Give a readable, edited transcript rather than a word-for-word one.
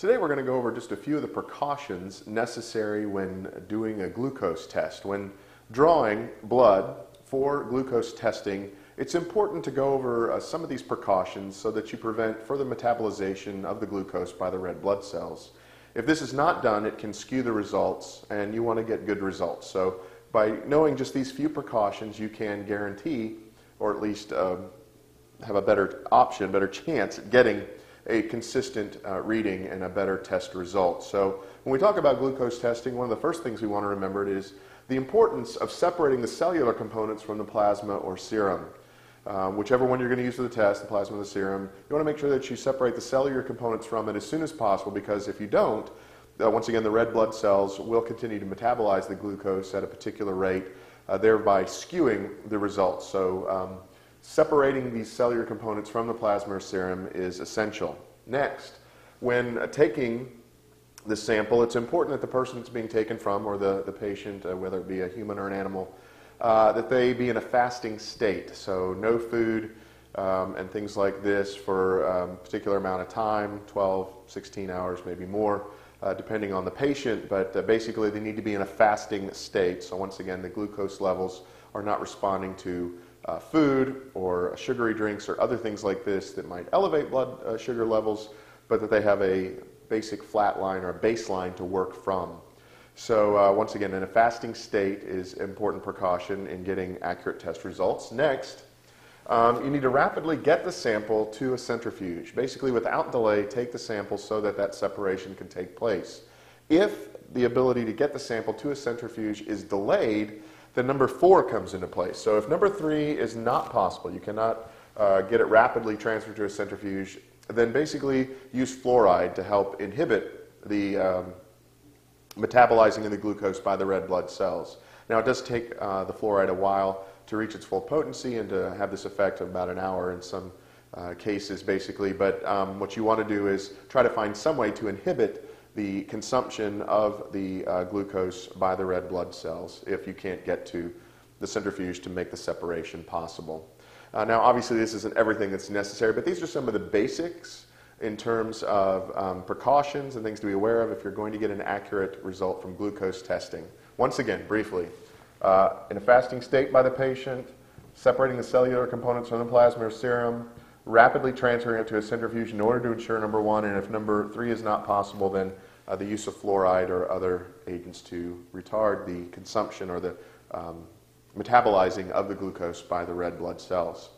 Today we're going to go over just a few of the precautions necessary when doing a glucose test. When drawing blood for glucose testing, it's important to go over some of these precautions so that you prevent further metabolization of the glucose by the red blood cells. If this is not done, it can skew the results, and you want to get good results. So by knowing just these few precautions, you can guarantee, or at least have a better option, better chance at getting a consistent reading and a better test result. So when we talk about glucose testing, one of the first things we want to remember is the importance of separating the cellular components from the plasma or serum. Whichever one you're going to use for the test, the plasma or the serum, you want to make sure that you separate the cellular components from it as soon as possible, because if you don't, once again, the red blood cells will continue to metabolize the glucose at a particular rate, thereby skewing the results. So separating these cellular components from the plasma or serum is essential. Next, when taking the sample, it's important that the person it's being taken from, or the patient, whether it be a human or an animal, that they be in a fasting state. So no food and things like this for a particular amount of time, 12, 16 hours, maybe more, depending on the patient, but basically they need to be in a fasting state. So once again, the glucose levels are not responding to food or sugary drinks or other things like this that might elevate blood sugar levels, but that they have a basic flat line or a baseline to work from. So once again, in a fasting state is an important precaution in getting accurate test results. Next, you need to rapidly get the sample to a centrifuge. Basically, without delay, take the sample so that that separation can take place. If the ability to get the sample to a centrifuge is delayed, then number 4 comes into place. So if number 3 is not possible, you cannot get it rapidly transferred to a centrifuge, then basically use fluoride to help inhibit the metabolizing of the glucose by the red blood cells. Now, it does take the fluoride a while to reach its full potency and to have this effect of about an hour in some cases, basically. But what you want to do is try to find some way to inhibit the consumption of the glucose by the red blood cells if you can't get to the centrifuge to make the separation possible. Now, obviously, this isn't everything that's necessary, but these are some of the basics in terms of precautions and things to be aware of if you're going to get an accurate result from glucose testing. Once again, briefly, in a fasting state by the patient, separating the cellular components from the plasma or serum, rapidly transferring it to a centrifuge in order to ensure number 1, and if number 3 is not possible, then the use of fluoride or other agents to retard the consumption or the metabolizing of the glucose by the red blood cells.